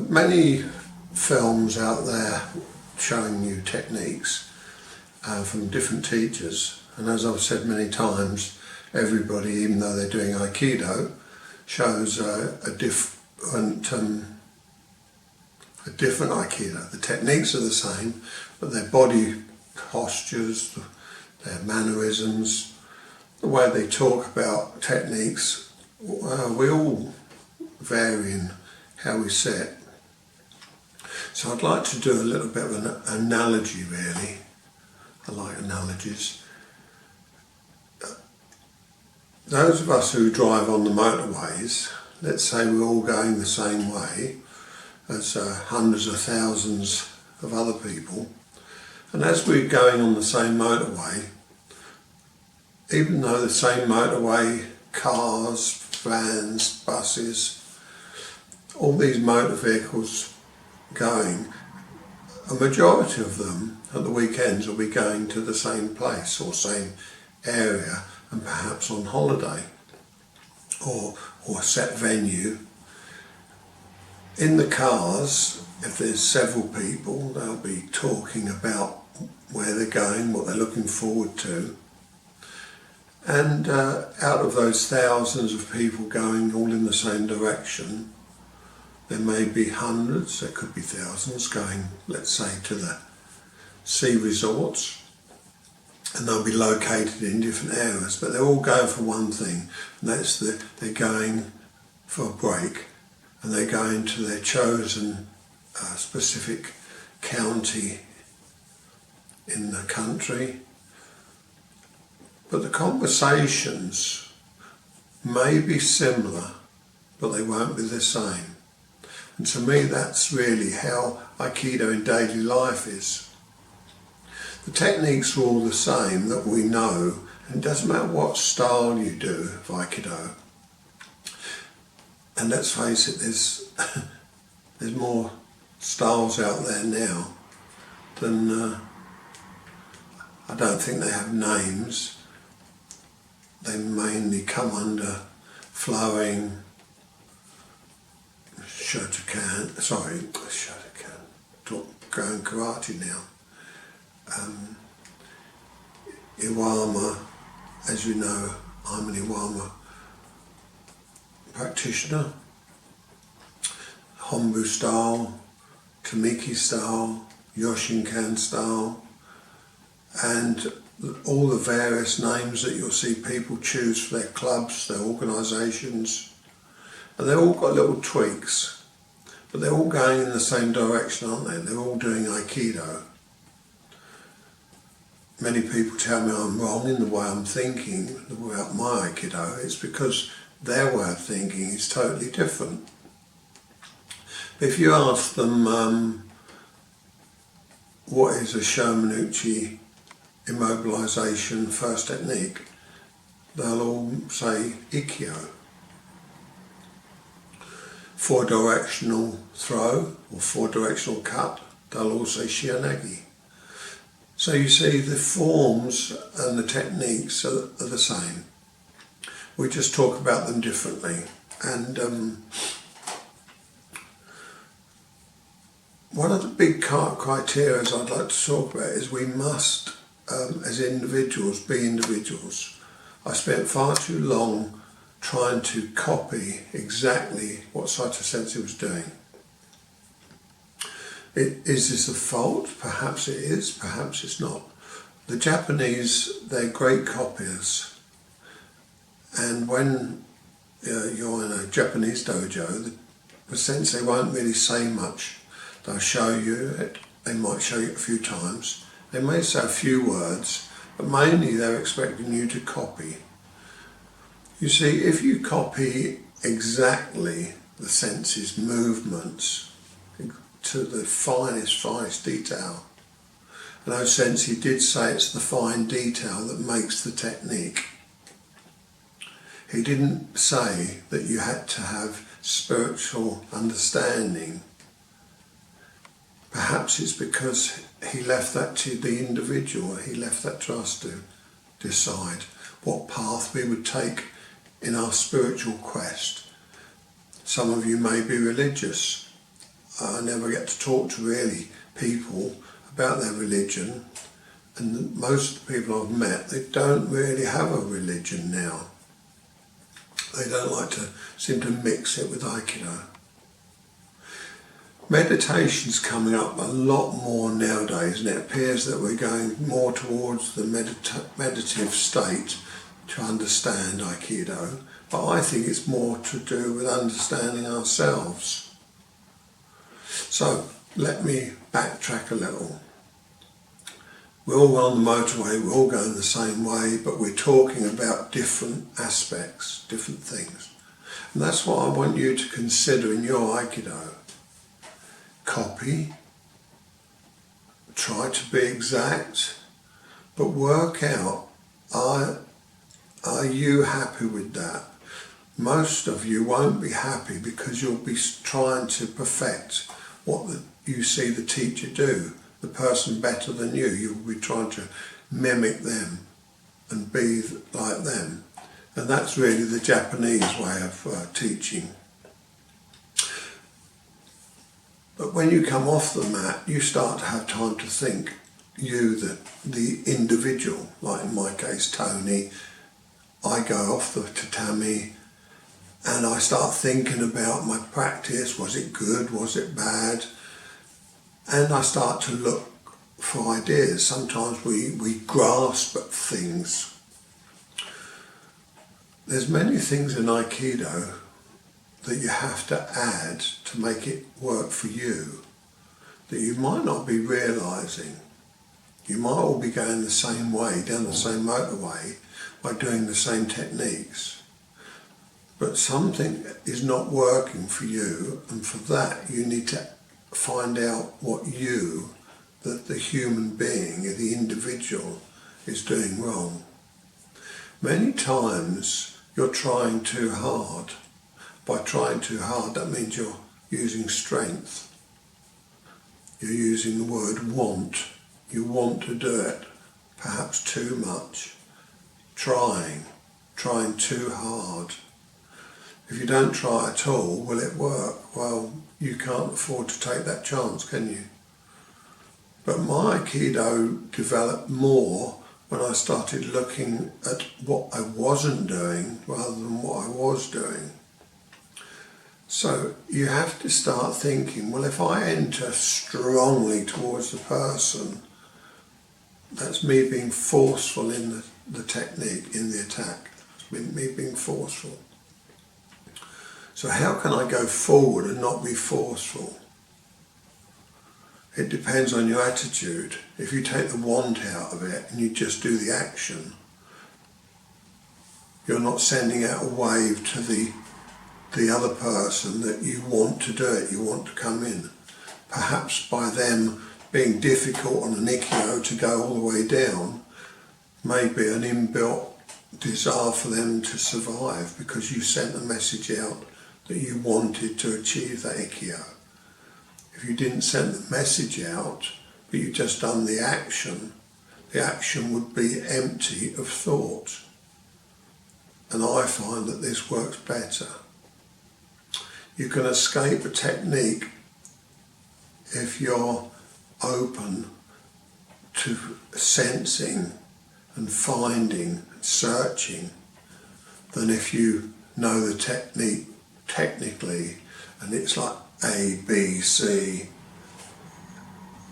Many films out there showing you techniques from different teachers, and as I've said many times, everybody, even though they're doing Aikido, shows a different Aikido. The techniques are the same, but their body postures, their mannerisms, the way they talk about techniques, we all vary in how we sit. So I'd like to do a little bit of an analogy, really. I like analogies. Those of us who drive on the motorways, let's say we're all going the same way as hundreds of thousands of other people, and as we're going on the same motorway, even though the same motorway, cars, vans, buses, all these motor vehicles going, a majority of them at the weekends will be going to the same place or same area, and perhaps on holiday or a set venue. In the cars, if there's several people, they'll be talking about where they're going, what they're looking forward to. And out of those thousands of people going all in the same direction, there may be hundreds, there could be thousands going, let's say, to the sea resorts, and they'll be located in different areas, but they're all going for one thing, and that's they're going for a break, and they're going to their chosen specific county in the country. But the conversations may be similar, but they won't be the same. And to me, that's really how Aikido in daily life is. The techniques are all the same that we know, and it doesn't matter what style you do of Aikido. And let's face it, there's more styles out there now than, I don't think they have names. They mainly come under flowing, Shotokan, going karate now. Iwama, as you know, I'm an Iwama practitioner. Hombu style, Tamiki style, Yoshinkan style, and all the various names that you'll see people choose for their clubs, their organisations, and they've all got little tweaks, but they're all going in the same direction, aren't they? They're all doing Aikido. Many people tell me I'm wrong in the way I'm thinking about my Aikido. It's because their way of thinking is totally different. But if you ask them what is a Shomanuchi immobilisation first technique, they'll all say Ikkyo. 4-directional throw or 4-directional cut, they'll all say Shihan. So you see, the forms and the techniques are the same. We just talk about them differently. And one of the big criteria I'd like to talk about is we must, as individuals, be individuals. I spent far too long trying to copy exactly what Saito Sensei was doing. Is this a fault? Perhaps it is, perhaps it's not. The Japanese, they're great copiers. And when you're in a Japanese dojo, the sensei won't really say much. They'll show you it, they might show you it a few times. They may say a few words, but mainly they're expecting you to copy. You see, if you copy exactly the sensei's movements to the finest detail, and our sensei did say it's the fine detail that makes the technique. He didn't say that you had to have spiritual understanding. Perhaps it's because he left that to the individual, he left that to us to decide what path we would take in our spiritual quest. Some of you may be religious, I never get to talk to really people about their religion, and most of the people I've met, they don't really have a religion now. They don't like to seem to mix it with Aikido. Meditation's coming up a lot more nowadays, and it appears that we're going more towards the meditative state to understand Aikido, but I think it's more to do with understanding ourselves. So let me backtrack a little. We're all on the motorway, we're all going the same way, but we're talking about different aspects, different things. And that's what I want you to consider in your Aikido. Copy, try to be exact, but work out, are you happy with that? Most of you won't be happy because you'll be trying to perfect what you see the teacher do, the person better than you. You'll be trying to mimic them and be like them. And that's really the Japanese way of teaching. But when you come off the mat, you start to have time to think, you, the individual, like in my case, Tony. I go off the tatami and I start thinking about my practice. Was it good? Was it bad? And I start to look for ideas. Sometimes we grasp at things. There's many things in Aikido that you have to add to make it work for you that you might not be realising. You might all be going the same way, down the same motorway, by doing the same techniques. But something is not working for you, and for that you need to find out what you, the human being, the individual, is doing wrong. Many times you're trying too hard. By trying too hard, that means you're using strength. You're using the word want. You want to do it, perhaps too much. Trying too hard. If you don't try at all, will it work? Well, you can't afford to take that chance, can you? But my Aikido developed more when I started looking at what I wasn't doing rather than what I was doing. So you have to start thinking, well, if I enter strongly towards the person, that's me being forceful in the technique, in the attack. It's me being forceful. So how can I go forward and not be forceful? It depends on your attitude. If you take the want out of it and you just do the action, you're not sending out a wave to the other person that you want to do it, you want to come in. Perhaps by them being difficult on an Ikkyo to go all the way down, may be an inbuilt desire for them to survive because you sent a message out that you wanted to achieve that Ikkyo. If you didn't send the message out, but you just done the action would be empty of thought. And I find that this works better. You can escape a technique if you're open to sensing and finding and searching than if you know the technique technically and it's like A, B, C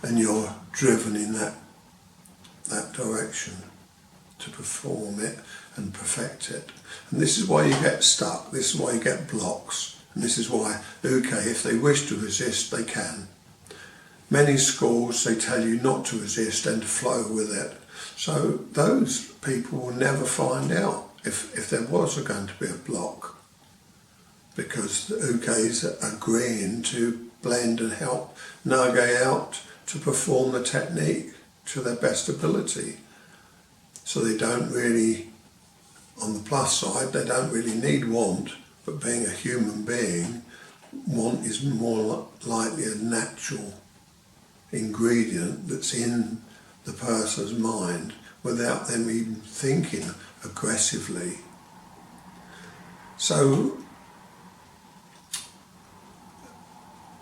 and you're driven in that direction to perform it and perfect it. And this is why you get stuck, this is why you get blocks. And this is why uke, if they wish to resist, they can. Many schools, they tell you not to resist and to flow with it. So those people will never find out if there was going to be a block, because the ukes are agreeing to blend and help Nage out to perform the technique to their best ability. So they don't really, on the plus side, they don't really need want. But being a human being, want is more likely a natural ingredient that's in the person's mind without them even thinking aggressively. So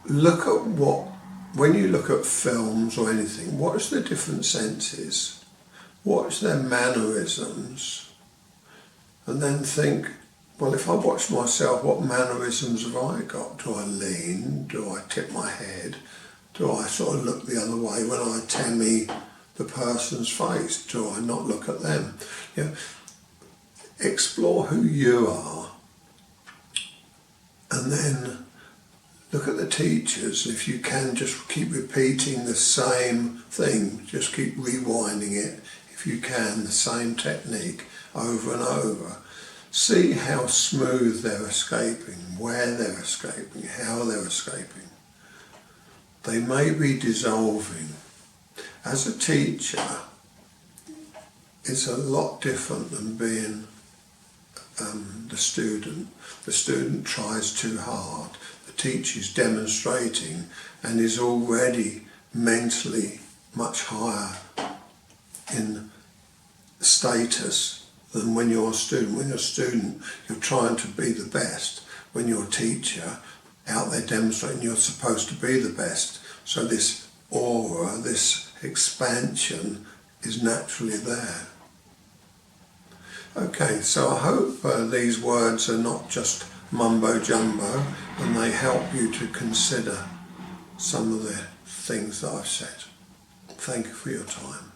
look at when you look at films or anything, watch the different senses, watch their mannerisms, and then think, well, if I watch myself, what mannerisms have I got? Do I lean? Do I tip my head? Do I sort of look the other way when I temmie the person's face? Do I not look at them? You know, explore who you are, and then look at the teachers. If you can, just keep repeating the same thing, just keep rewinding it, if you can, the same technique over and over. See how smooth they're escaping, where they're escaping, how they're escaping. They may be dissolving. As a teacher, it's a lot different than being the student. The student tries too hard. The teacher's demonstrating and is already mentally much higher in status than when you're a student. When you're a student, you're trying to be the best. When you're a teacher, out there demonstrating, you're supposed to be the best. So this aura, this expansion is naturally there. Okay, so I hope these words are not just mumbo jumbo, and they help you to consider some of the things that I've said. Thank you for your time.